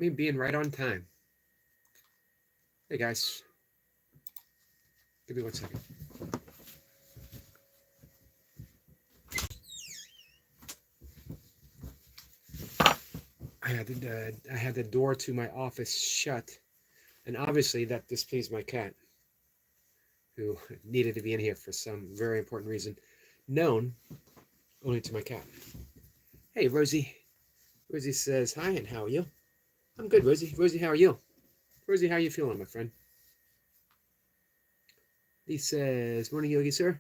Me being right on time. Hey guys, give me 1 second. I had the door to my office shut, and obviously that displeased my cat, who needed to be in here for some very important reason, known only to my cat. Hey Rosie. Rosie says hi, and how are you? I'm good, Rosie. Rosie, how are you? Rosie, how are you feeling, my friend? Lee says, morning, Yogi, sir.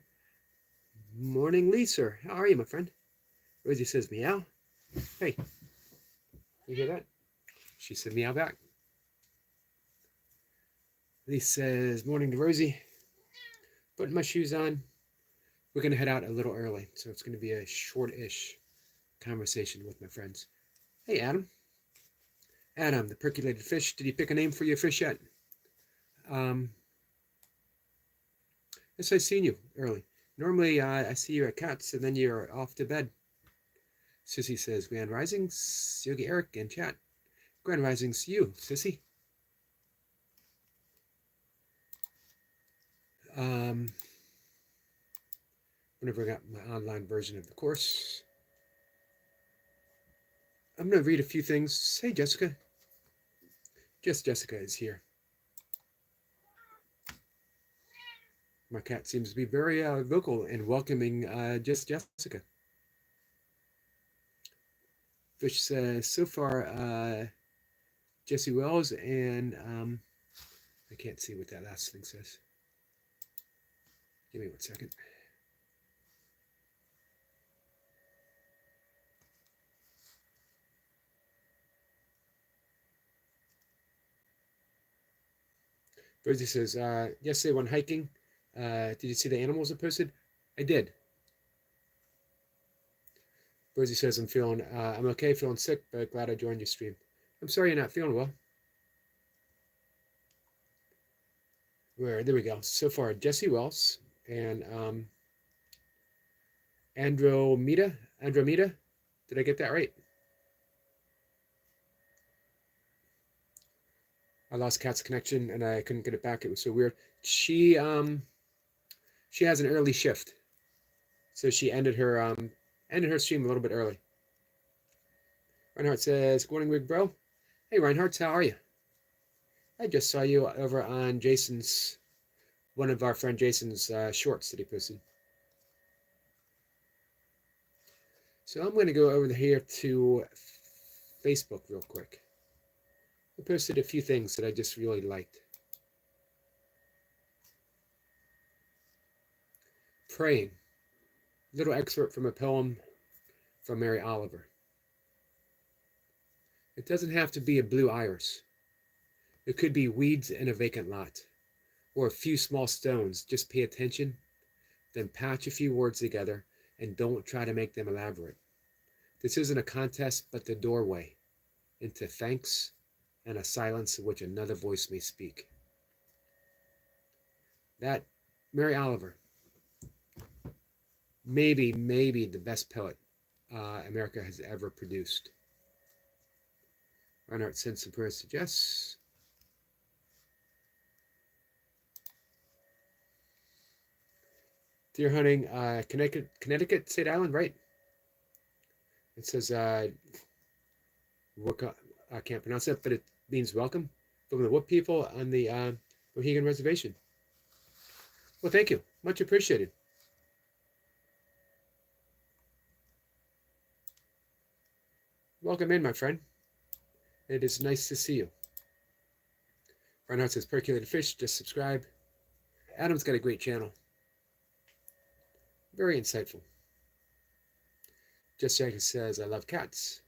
Morning, Lee, sir. How are you, my friend? Rosie says, meow. Hey, you hear that? She said meow back. Lee says, morning to Rosie. Putting my shoes on. We're going to head out a little early, so it's going to be a short-ish conversation with my friends. Hey, Adam. Adam, the percolated fish. Did you pick a name for your fish yet? Yes, I've seen you early. Normally, I see you at Cats, and then you're off to bed. Sissy says, Grand Risings, Yogi Eric in chat. Grand Risings, you, Sissy. I'm going to bring up my online version of the course. I'm going to read a few things. Hey, Jessica. Just Jessica is here. My cat seems to be very vocal and welcoming just Jessica. Fish says, so far, Jesse Wells and I can't see what that last thing says. Give me 1 second. Rosie says, yesterday when hiking, did you see the animals I posted? I did. Rosie says, I'm okay, feeling sick, but glad I joined your stream. I'm sorry you're not feeling well. There we go. So far, Jesse Wells and Andromeda. Did I get that right? I lost Kat's connection and I couldn't get it back. It was so weird. She has an early shift, so she ended her stream a little bit early. Reinhardt says, "Good morning, big bro." Hey, Reinhardt, how are you? I just saw you over on one of our friend Jason's shorts that he posted. So I'm going to go over here to Facebook real quick. I posted a few things that I just really liked. Praying. Little excerpt from a poem from Mary Oliver. It doesn't have to be a blue iris. It could be weeds in a vacant lot, or a few small stones. Just pay attention, then patch a few words together, and don't try to make them elaborate. This isn't a contest, but the doorway into thanks and a silence in which another voice may speak. That, Mary Oliver, maybe the best poet America has ever produced. Reinhardt sends some prayers to Jess. Deer hunting, Connecticut State Island, right? It says, I can't pronounce it, but it means welcome from the Wood people on the Mohegan Reservation. Well, thank you. Much appreciated. Welcome in, my friend. It is nice to see you. Reinhardt says, percolated fish, just subscribe. Adam's got a great channel. Very insightful. Just Jackson says, I love cats.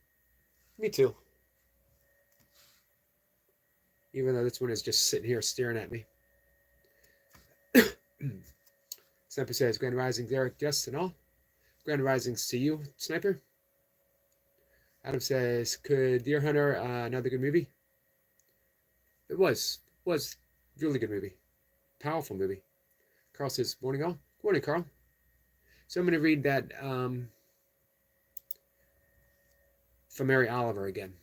Me too. Even though this one is just sitting here staring at me. Sniper says, Grand Rising, Derek, Jess, and all. Grand Risings to you, Sniper. Adam says, could Deer Hunter, another good movie? It was really good movie. Powerful movie. Carl says, morning all. Good morning, Carl. So I'm going to read that from Mary Oliver again.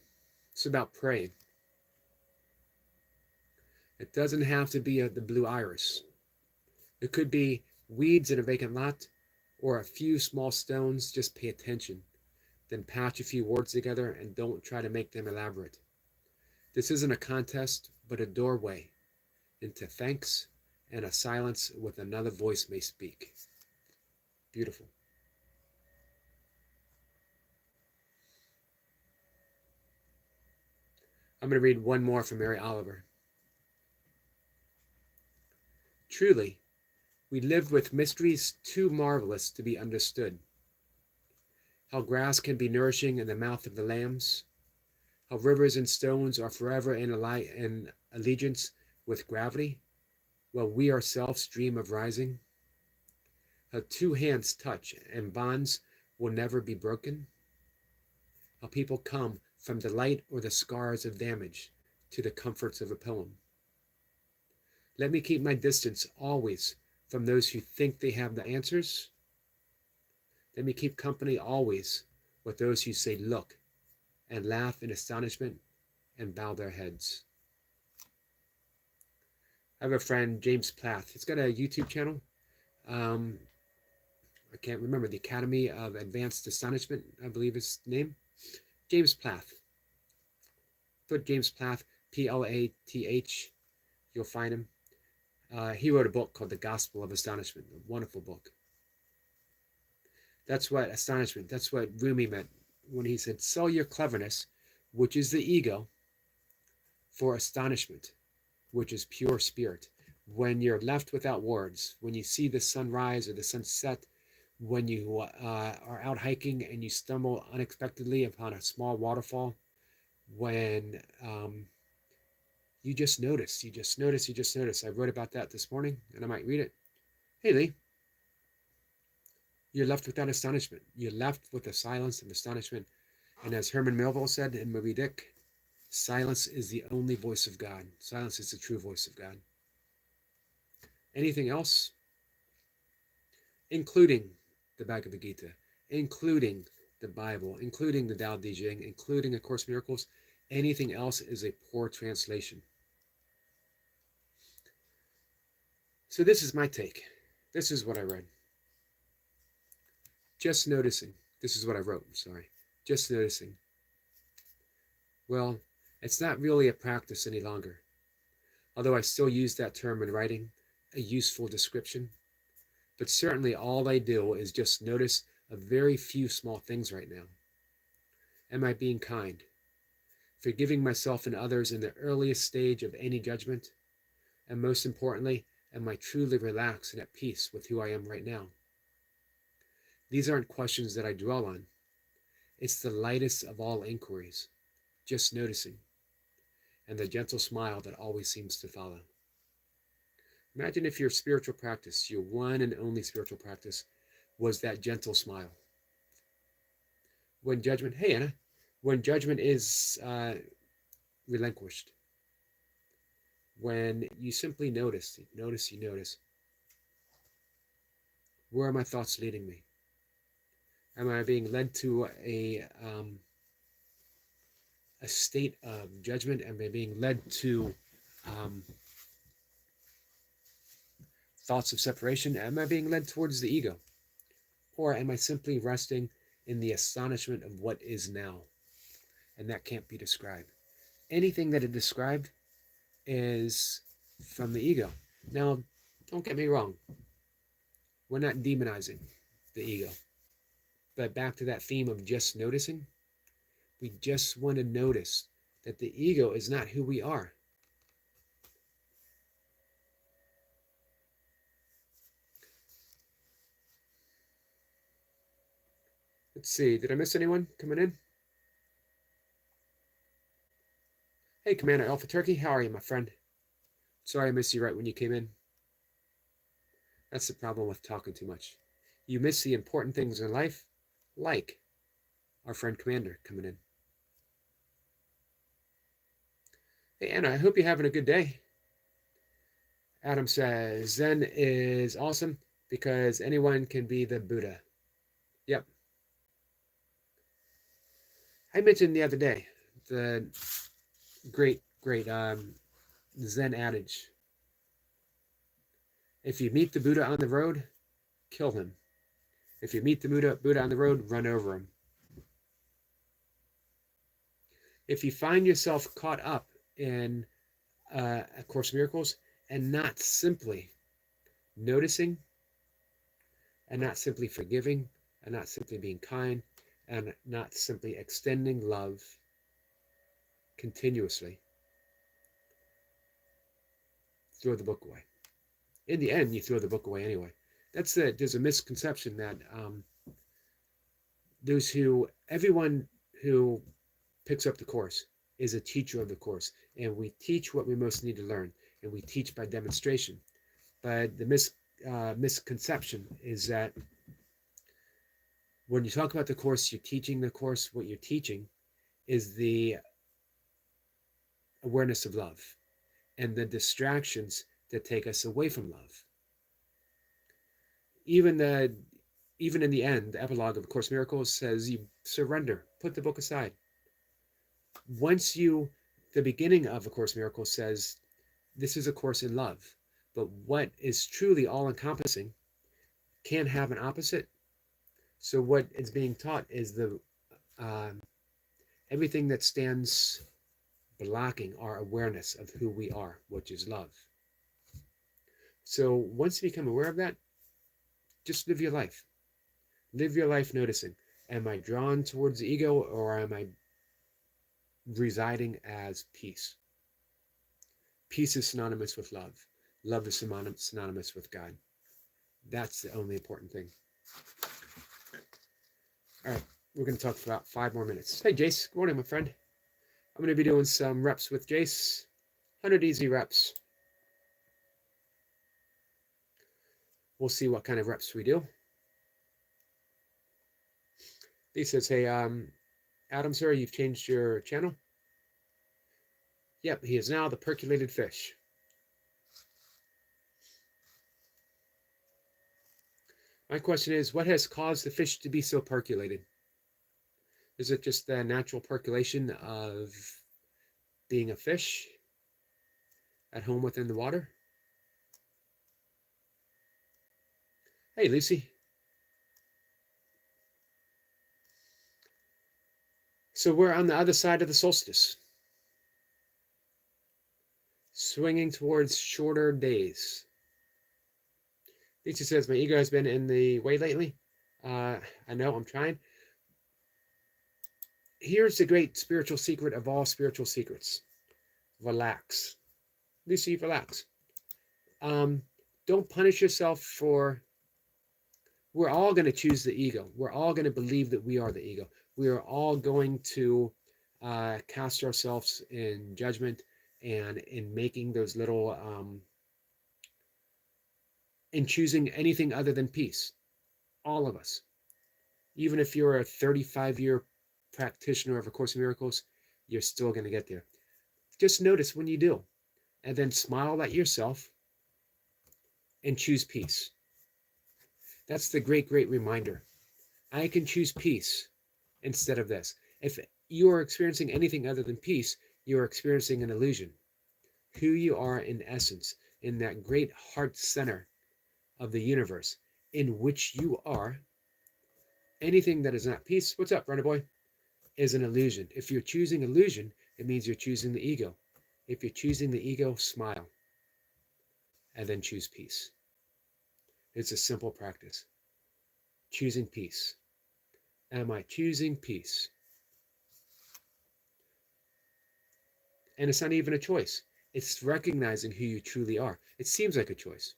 It's about praying. It doesn't have to be the blue iris. It could be weeds in a vacant lot or a few small stones. Just pay attention. Then patch a few words together and don't try to make them elaborate. This isn't a contest, but a doorway into thanks and a silence with another voice may speak. Beautiful. I'm going to read one more from Mary Oliver. Truly, we live with mysteries too marvelous to be understood. How grass can be nourishing in the mouth of the lambs, how rivers and stones are forever in allegiance with gravity, while we ourselves dream of rising, how two hands touch and bonds will never be broken, how people come from delight or the scars of damage to the comforts of a poem. Let me keep my distance always from those who think they have the answers. Let me keep company always with those who say, look, and laugh in astonishment and bow their heads. I have a friend, James Plath. He's got a YouTube channel. I can't remember, the Academy of Advanced Astonishment, I believe is his name. James Plath. Put James Plath, Plath. You'll find him. He wrote a book called The Gospel of Astonishment, a wonderful book. That's what astonishment, that's what Rumi meant when he said, sell your cleverness, which is the ego, for astonishment, which is pure spirit. When you're left without words, when you see the sunrise or the sunset, when you are out hiking and you stumble unexpectedly upon a small waterfall, when you just notice. I wrote about that this morning, and I might read it. Hey, Lee, you're left without astonishment. You're left with the silence of astonishment. And as Herman Melville said in Moby Dick, silence is the only voice of God. Silence is the true voice of God. Anything else, including the Bhagavad Gita, including the Bible, including the Tao Te Ching, including A Course in Miracles, anything else is a poor translation. So this is my take. This is what I read. Just noticing. This is what I wrote, sorry. Just noticing. Well, it's not really a practice any longer. Although I still use that term in writing, a useful description. But certainly all I do is just notice a very few small things right now. Am I being kind? Forgiving myself and others in the earliest stage of any judgment? And most importantly, am I truly relaxed and at peace with who I am right now? These aren't questions that I dwell on. It's the lightest of all inquiries, just noticing, and the gentle smile that always seems to follow. Imagine if your spiritual practice, your one and only spiritual practice, was that gentle smile. When judgment, hey Anna, when judgment is relinquished, when you simply notice, where are my thoughts leading me? Am I being led to a state of judgment? Am I being led to thoughts of separation? Am I being led towards the ego? Or am I simply resting in the astonishment of what is now? And that can't be described. Anything that is described is from the ego. Now, don't get me wrong. We're not demonizing the ego. But back to that theme of just noticing, we just want to notice that the ego is not who we are. Let's see, did I miss anyone coming in? Hey, Commander Alpha Turkey, how are you, my friend? Sorry I missed you right when you came in. That's the problem with talking too much. You miss the important things in life, like our friend Commander coming in. Hey, Anna, I hope you're having a good day. Adam says, Zen is awesome because anyone can be the Buddha. Yep. I mentioned the other day the great Zen adage. If you meet the Buddha on the road, kill him. If you meet the Buddha on the road, run over him. If you find yourself caught up in A Course in Miracles and not simply noticing, and not simply forgiving, and not simply being kind, and not simply extending love continuously, throw the book away. In the end, you throw the book away anyway. There's a misconception that everyone who picks up the Course is a teacher of the Course, and we teach what we most need to learn, and we teach by demonstration. But the misconception is that when you talk about the Course, you're teaching the Course. What you're teaching is the awareness of love and the distractions that take us away from love. Even in the end, the epilogue of A Course in Miracles says you surrender, put the book aside. The beginning of A Course in Miracles says this is a course in love, but what is truly all-encompassing can't have an opposite. So what is being taught is everything that stands blocking our awareness of who we are, which is love. So once you become aware of that, just live your life. Live your life noticing, am I drawn towards the ego, or am I residing as peace? Peace is synonymous with love. Love is synonymous with God. That's the only important thing. All right, we're going to talk for about 5 more minutes. Hey, Jace. Good morning, my friend. I'm going to be doing some reps with Jace. 100 easy reps. We'll see what kind of reps we do. He says, hey, Adam, sir, you've changed your channel? Yep, he is now the percolated fish. My question is, what has caused the fish to be so percolated? Is it just the natural percolation of being a fish at home within the water? Hey, Lucy. So we're on the other side of the solstice, swinging towards shorter days. Lisa says, my ego has been in the way lately. I know, I'm trying. Here's the great spiritual secret of all spiritual secrets. Relax. Lucy, relax. Don't punish yourself for... We're all going to choose the ego. We're all going to believe that we are the ego. We are all going to cast ourselves in judgment and in making those little... in choosing anything other than peace. All of us. Even if you're a 35-year practitioner of A Course in Miracles, you're still going to get there. Just notice when you do, and then smile at yourself and choose peace. That's the great, great reminder. I can choose peace instead of this. If you are experiencing anything other than peace, you are experiencing an illusion. Who you are in essence, in that great heart center of the universe, in which you are, anything that is not peace, what's up, runner boy, is an illusion. If you're choosing illusion, it means you're choosing the ego. If you're choosing the ego, smile, and then choose peace. It's a simple practice. Choosing peace. Am I choosing peace? And it's not even a choice. It's recognizing who you truly are. It seems like a choice.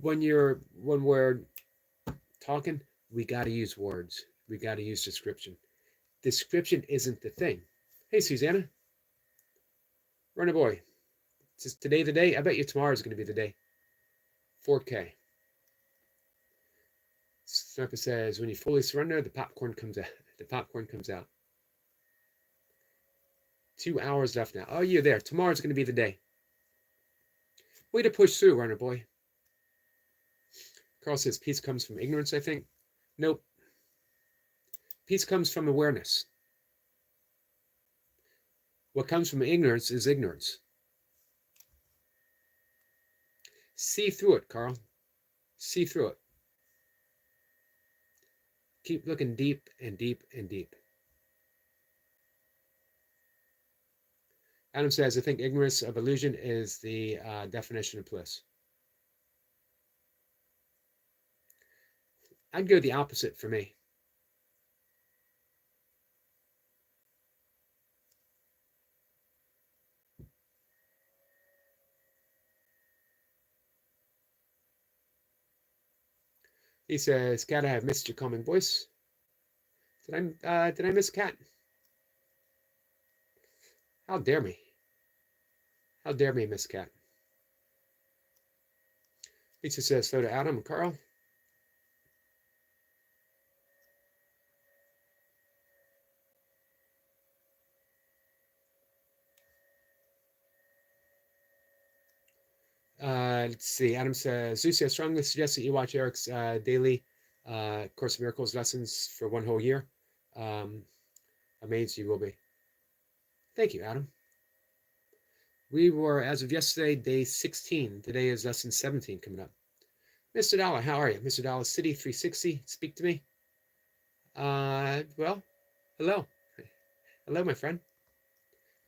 When we're talking, we got to use words. We got to use description. Description isn't the thing. Hey, Susanna. Runner boy. Is today the day? I bet you tomorrow is going to be the day. 4K. Sniper says, when you fully surrender, the popcorn comes out. The popcorn comes out. 2 hours left now. Oh, you're there. Tomorrow's going to be the day. Way to push through, runner boy. Carl says, peace comes from ignorance, I think. Nope. Peace comes from awareness. What comes from ignorance is ignorance. See through it, Carl. See through it. Keep looking deep and deep and deep. Adam says, I think ignorance of illusion is the definition of bliss. I'd go the opposite for me. He says, Kat, I have missed your calming voice. Did I miss Kat? How dare me? How dare me, Miss Cat? Lisa says, hello to Adam and Carl. Let's see. Adam says, Lucy, I strongly suggest that you watch Eric's daily Course of Miracles lessons for one whole year. Amazed you will be. Thank you, Adam. We were, as of yesterday, day 16. Today is lesson 17 coming up. Mr. Dollar, how are you? Mr. Dollar City 360, speak to me. Well, hello. Hello, my friend.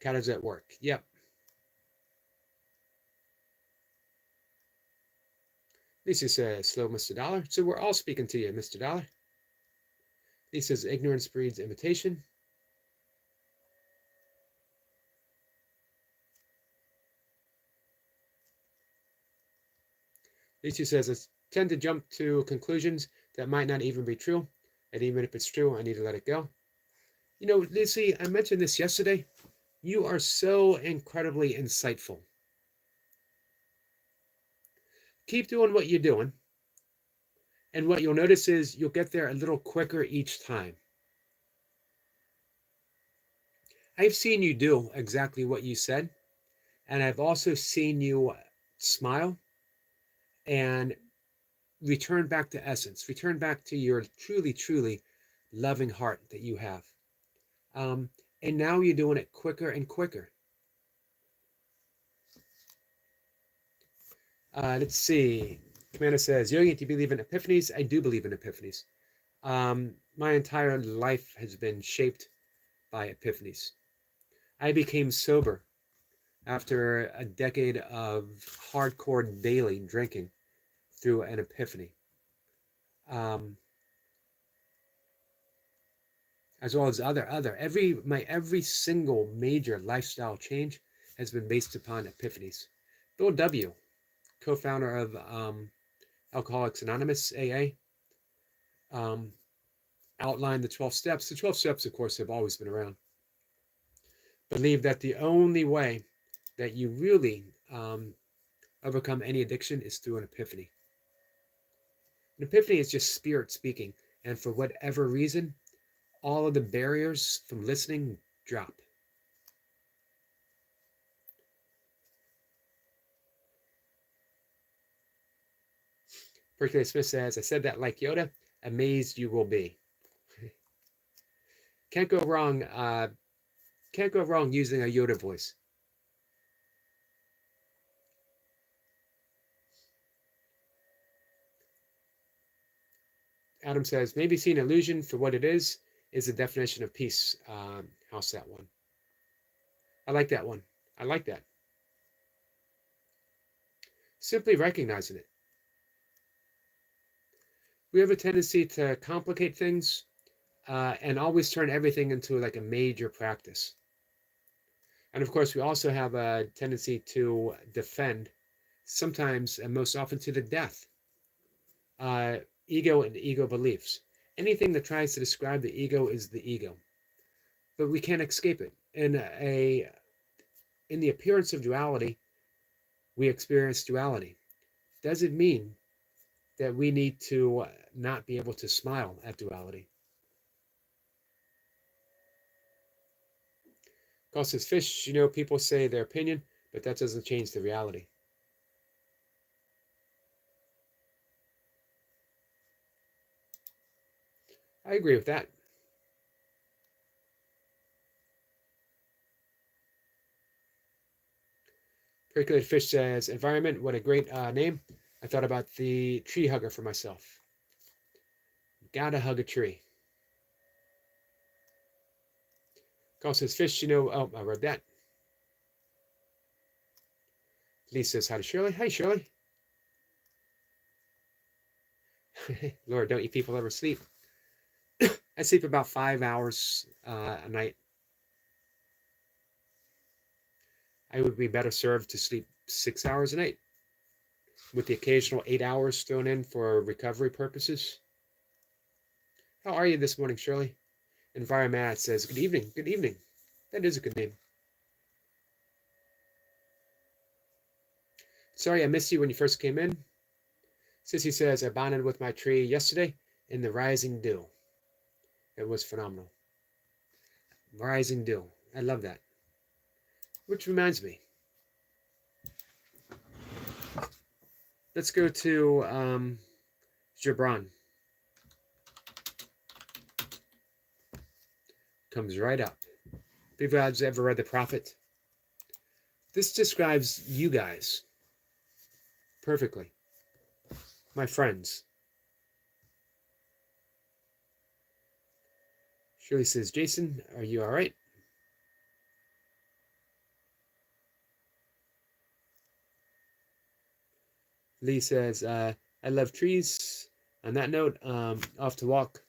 Cat is at work. Yep. Lisa says, slow, Mr. Dollar. So we're all speaking to you, Mr. Dollar. Lisa says, ignorance breeds imitation. Lisa says, I tend to jump to conclusions that might not even be true. And even if it's true, I need to let it go. You know, Lisa, I mentioned this yesterday. You are so incredibly insightful. Keep doing what you're doing. And what you'll notice is you'll get there a little quicker each time. I've seen you do exactly what you said. And I've also seen you smile and return back to essence, return back to your truly, truly loving heart that you have. And now you're doing it quicker and quicker. Let's see. Commander says, Yogi, do you believe in epiphanies? I do believe in epiphanies. My entire life has been shaped by epiphanies. I became sober after a decade of hardcore daily drinking through an epiphany. As well as every single major lifestyle change has been based upon epiphanies. Bill W., co-founder of Alcoholics Anonymous AA, outlined the 12 steps. The 12 steps, of course, have always been around. Believe that the only way that you really overcome any addiction is through an epiphany. An epiphany is just spirit speaking, and for whatever reason, all of the barriers from listening drop. Perkele Smith says, I said that like Yoda, amazed you will be. Can't go wrong using a Yoda voice. Adam says, maybe seeing illusion for what it is the definition of peace. How's that one? I like that one. I like that. Simply recognizing it. We have a tendency to complicate things and always turn everything into like a major practice. And of course, we also have a tendency to defend, sometimes and most often to the death, ego and ego beliefs. Anything that tries to describe the ego is the ego. But we can't escape it. In the appearance of duality, we experience duality. Does it mean that we need to not be able to smile at duality? Carl says, Fish, people say their opinion, but that doesn't change the reality. I agree with that. Percolated Fish says, environment, what a great name. I thought about the tree hugger for myself. Gotta hug a tree. Carl says, fish, oh, I read that. Lee says, hi to Shirley. Hi, Shirley. Lord, don't you people ever sleep? I sleep about 5 hours a night. I would be better served to sleep 6 hours a night, with the occasional 8 hours thrown in for recovery purposes. How are you this morning, Shirley? Environmat says, good evening, good evening. That is a good name. Sorry I missed you when you first came in. Sissy says, I bonded with my tree yesterday in the rising dew. It was phenomenal. Rising dew. I love that. Which reminds me. Let's go to Gibran. Comes right up. People have ever read The Prophet? This describes you guys perfectly. My friends. Shirley says, Jason, are you all right? Lee says, I love trees. On that note, off to walk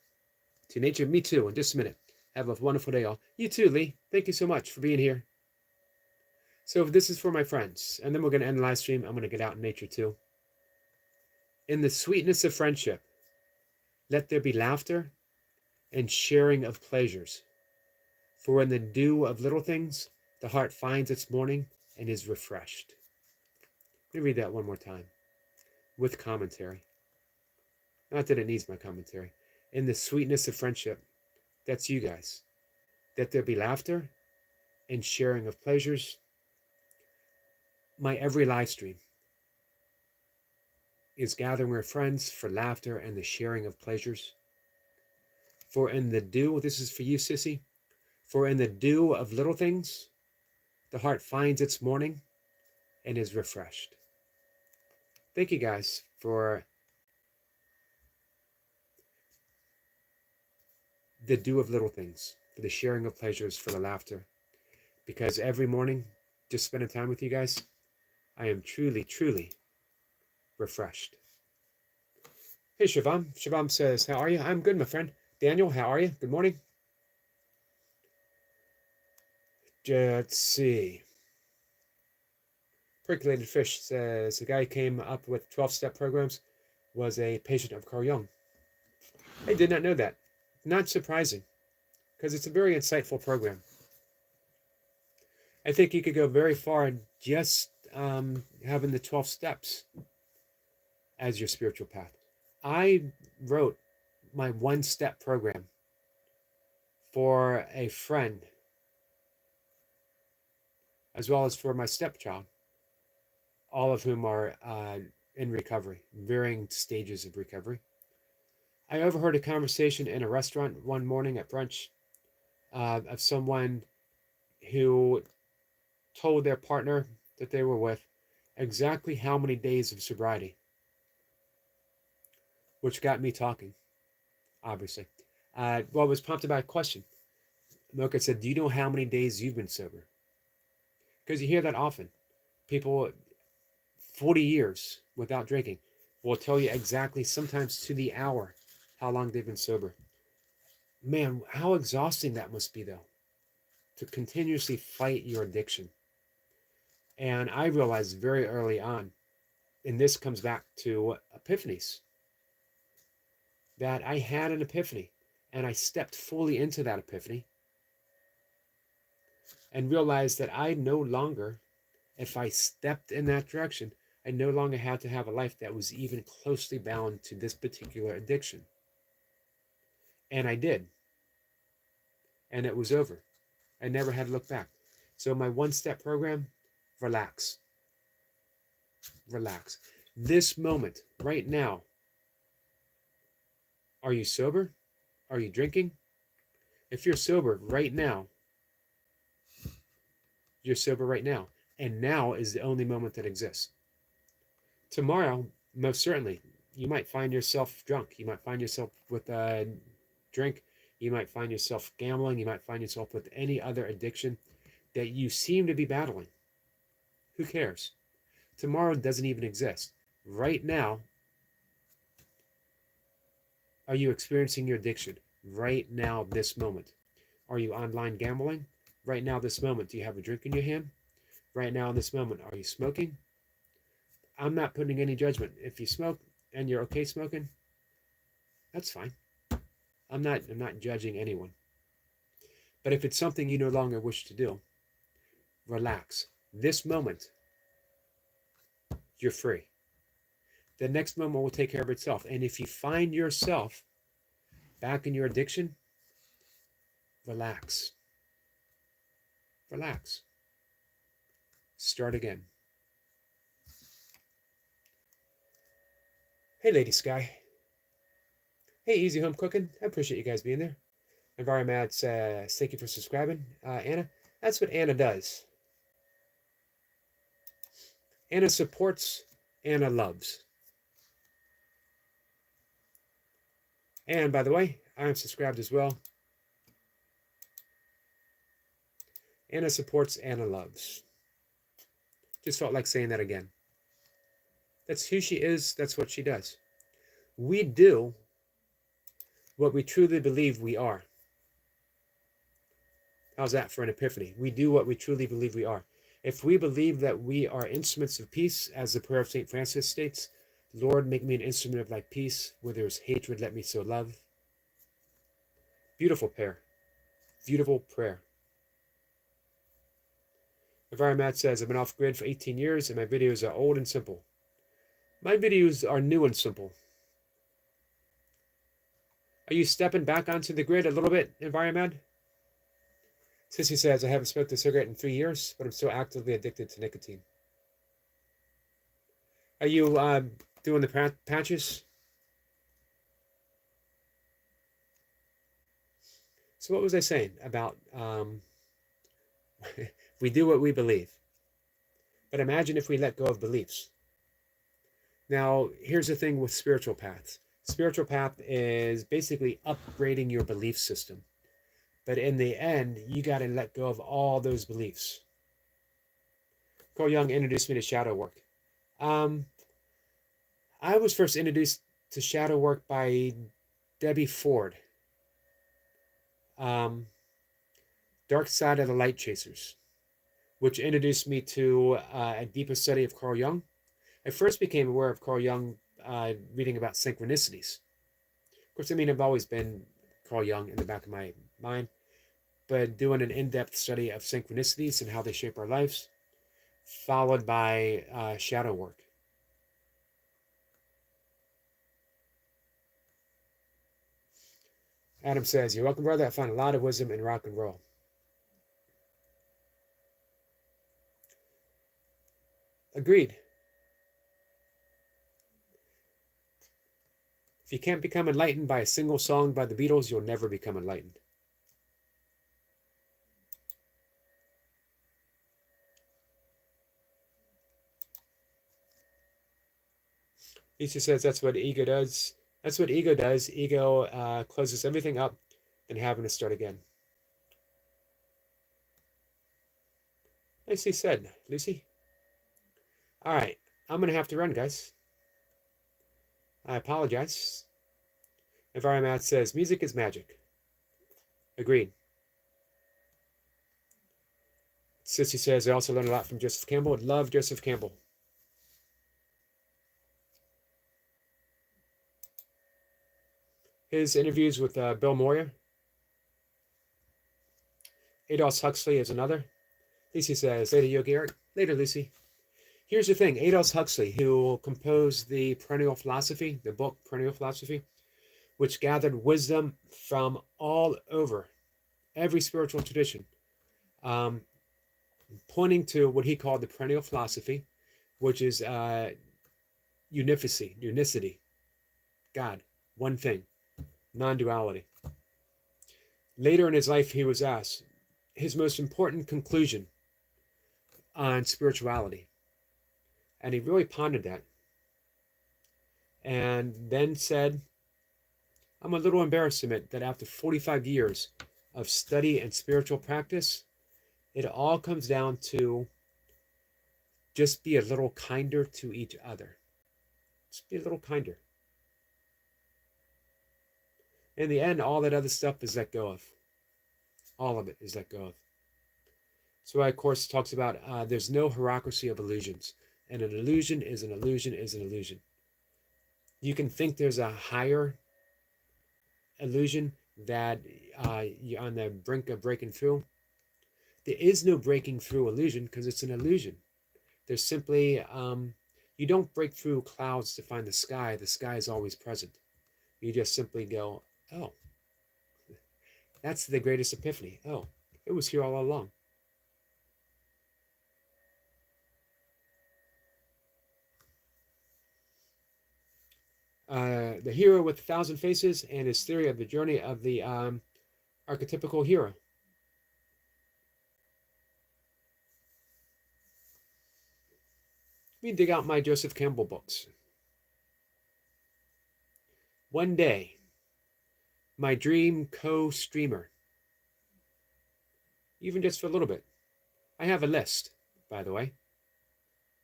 to nature. Me too, in just a minute. Have a wonderful day, all. You too, Lee. Thank you so much for being here. So this is for my friends, and then we're going to end the live stream. I'm going to get out in nature too. In the sweetness of friendship, let there be laughter and sharing of pleasures. For in the dew of little things, the heart finds its morning and is refreshed. Let me read that one more time with commentary. Not that it needs my commentary. In the sweetness of friendship, that's you guys. Let there be laughter and sharing of pleasures. My every live stream is gathering with friends for laughter and the sharing of pleasures. For in the dew, this is for you, Sissy. For in the dew of little things, the heart finds its morning and is refreshed. Thank you guys for the dew of little things, for the sharing of pleasures, for the laughter. Because every morning, just spending time with you guys, I am truly, truly refreshed. Hey, Shivam. Shivam says, how are you? I'm good, my friend. Daniel, how are you? Good morning. Let's see. Percolated Fish says, the guy who came up with 12-step programs was a patient of Carl Jung. I did not know that. Not surprising, because it's a very insightful program. I think you could go very far in just having the 12 steps as your spiritual path. I wrote my one-step program for a friend, as well as for my stepchild, all of whom are in recovery, varying stages of recovery. I overheard a conversation in a restaurant one morning at brunch of someone who told their partner that they were with exactly how many days of sobriety, which got me talking, obviously. Well, it was prompted by a question. Mocha said, do you know how many days you've been sober? Because you hear that often. People, 40 years without drinking, will tell you exactly, sometimes to the hour, how long they've been sober. Man, how exhausting that must be, though, to continuously fight your addiction. And I realized very early on, and this comes back to epiphanies, that I had an epiphany, and I stepped fully into that epiphany and realized that I no longer, if I stepped in that direction, I no longer had to have a life that was even closely bound to this particular addiction. And I did. And it was over. I never had to look back. So my one-step program, relax. Relax. This moment, right now, are you sober? Are you drinking? If you're sober right now, you're sober right now. And now is the only moment that exists. Tomorrow, most certainly, you might find yourself drunk. You might find yourself with a drink. You might find yourself gambling. You might find yourself with any other addiction that you seem to be battling. Who cares? Tomorrow doesn't even exist. Right now, are you experiencing your addiction? Right now, this moment. Are you online gambling? Right now, this moment. Do you have a drink in your hand? Right now, in this moment. Are you smoking? I'm not putting any judgment. If you smoke and you're okay smoking, that's fine. I'm not judging anyone. But if it's something you no longer wish to do, relax. This moment, you're free. The next moment will take care of itself. And if you find yourself back in your addiction, relax. Relax. Start again. Hey, Lady Sky. Hey, Easy Home Cooking. I appreciate you guys being there. Environment says, thank you for subscribing. Anna, that's what Anna does. Anna supports, Anna loves. And by the way, I am subscribed as well. Anna supports, Anna loves. Just felt like saying that again. That's who she is. That's what she does. We do what we truly believe we are. How's that for an epiphany? We do what we truly believe we are. If we believe that we are instruments of peace, as the prayer of St. Francis states, Lord, make me an instrument of thy peace. Where there is hatred, let me sow love. Beautiful prayer. Beautiful prayer. Environment says, I've been off grid for 18 years and my videos are old and simple. My videos are new and simple. Are you stepping back onto the grid a little bit, Environment? Sissy says, I haven't smoked a cigarette in 3 years, but I'm still actively addicted to nicotine. Are you doing the patches? So what was I saying about we do what we believe? But imagine if we let go of beliefs. Now, here's the thing with spiritual paths. Spiritual path is basically upgrading your belief system. But in the end, you got to let go of all those beliefs. Carl Jung introduced me to shadow work. I was first introduced to shadow work by Debbie Ford. Dark Side of the Light Chasers, which introduced me to a deeper study of Carl Jung. I first became aware of Carl Jung reading about synchronicities. Of course, I mean, I've always been Carl Jung in the back of my mind, but doing an in-depth study of synchronicities and how they shape our lives, followed by shadow work. Adam says, you're welcome, brother. I found a lot of wisdom in rock and roll. Agreed. If you can't become enlightened by a single song by the Beatles, you'll never become enlightened. Lisa says that's what ego does. That's what ego does. Ego closes everything up and having to start again. Nicely said, Lucy. All right, I'm going to have to run, guys. I apologize. Environment says, music is magic. Agreed. Sissy says, I also learned a lot from Joseph Campbell. Love Joseph Campbell. His interviews with Bill Moyer. Aldous Huxley is another. Lucy says, later, Yogi Eric. Later, Lucy. Here's the thing. Aldous Huxley, who composed the Perennial Philosophy, the book Perennial Philosophy, which gathered wisdom from all over, every spiritual tradition, pointing to what he called the Perennial Philosophy, which is unicity, God, one thing, non-duality. Later in his life, he was asked his most important conclusion on spirituality. And he really pondered that. And then said, I'm a little embarrassed to admit that after 45 years of study and spiritual practice, it all comes down to just be a little kinder to each other. Just be a little kinder. In the end, all that other stuff is let go of. All of it is let go of. So, of course, talks about there's no hierarchy of illusions. And an illusion is an illusion is an illusion. You can think there's a higher illusion that you're on the brink of breaking through. There is no breaking through illusion because it's an illusion. There's simply, you don't break through clouds to find the sky. The sky is always present. You just simply go, oh, that's the greatest epiphany. Oh, it was here all along. The hero with 1,000 faces and his theory of the journey of the archetypical hero. Let me dig out my Joseph Campbell books. One day, my dream co-streamer, even just for a little bit. I have a list, by the way.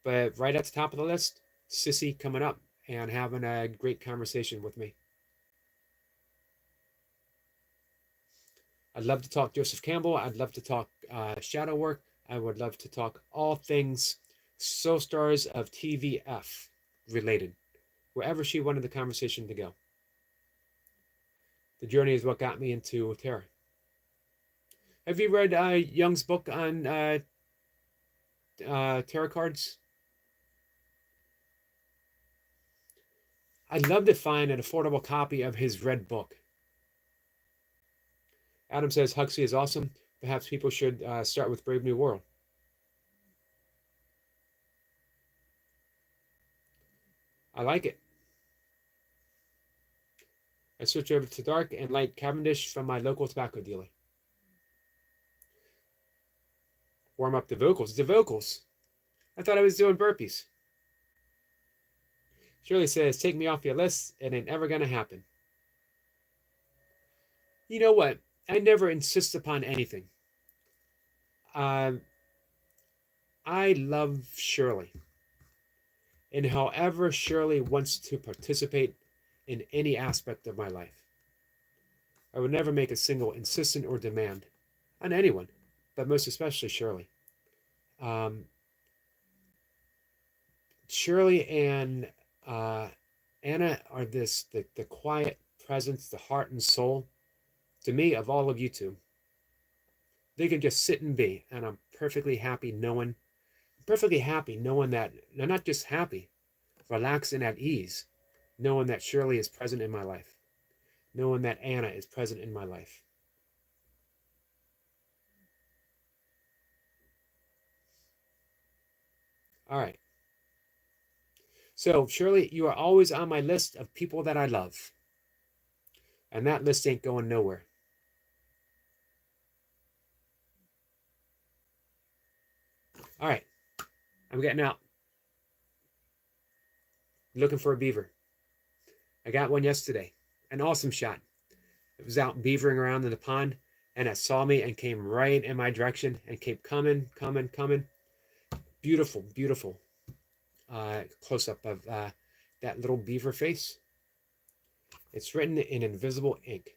But right at the top of the list, Sissy coming up and having a great conversation with me. I'd love to talk Joseph Campbell. I'd love to talk shadow work. I would love to talk all things Soul Stars of TVF related, wherever she wanted the conversation to go. The journey is what got me into tarot. Have you read Jung's book on tarot cards? I'd love to find an affordable copy of his red book. Adam says Huxley is awesome. Perhaps people should start with Brave New World. I like it. I switch over to dark and light Cavendish from my local tobacco dealer. Warm up the vocals. The vocals? I thought I was doing burpees. Shirley says, take me off your list. It ain't ever going to happen. You know what? I never insist upon anything. I love Shirley. And however Shirley wants to participate in any aspect of my life. I would never make a single insistence or demand on anyone, but most especially Shirley. Shirley and Anna are the quiet presence, the heart and soul, to me, of all of you two. They can just sit and be, and I'm perfectly happy knowing that they're not just happy, relaxed and at ease, knowing that Shirley is present in my life, knowing that Anna is present in my life. All right. So, Shirley, you are always on my list of people that I love. And that list ain't going nowhere. All right. I'm getting out. Looking for a beaver. I got one yesterday. An awesome shot. It was out beavering around in the pond, and it saw me and came right in my direction and kept coming. Beautiful, beautiful close-up of that little beaver face. It's written in invisible ink.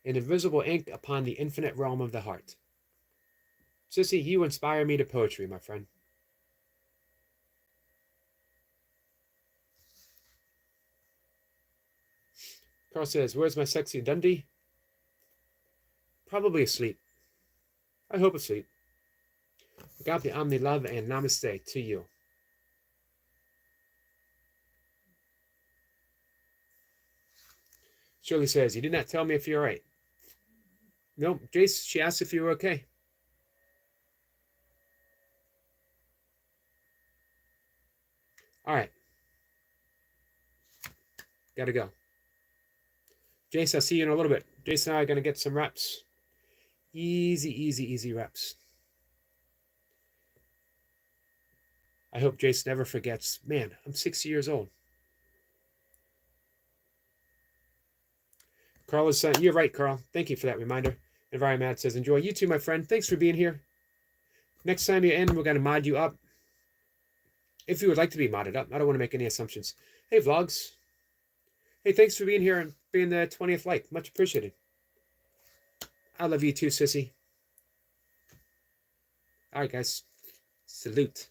In invisible ink upon the infinite realm of the heart. Sissy, you inspire me to poetry, my friend. Carl says, where's my sexy Dundee? Probably asleep. I hope asleep. Got the Omni love and namaste to you. Shirley says, you did not tell me if you're all right. No, Jace, she asked if you were okay. All right. Gotta go. Jace, I'll see you in a little bit. Jace and I are going to get some reps. Easy reps. I hope Jace never forgets. Man, I'm 60 years old. Carl is you're right, Carl. Thank you for that reminder. Environment says, enjoy. You too, my friend. Thanks for being here. Next time you're in, we're going to mod you up. If you would like to be modded up. I don't want to make any assumptions. Hey, Vlogs. Hey, thanks for being here and being the 20th like. Much appreciated. I love you too, sissy. All right, guys. Salute.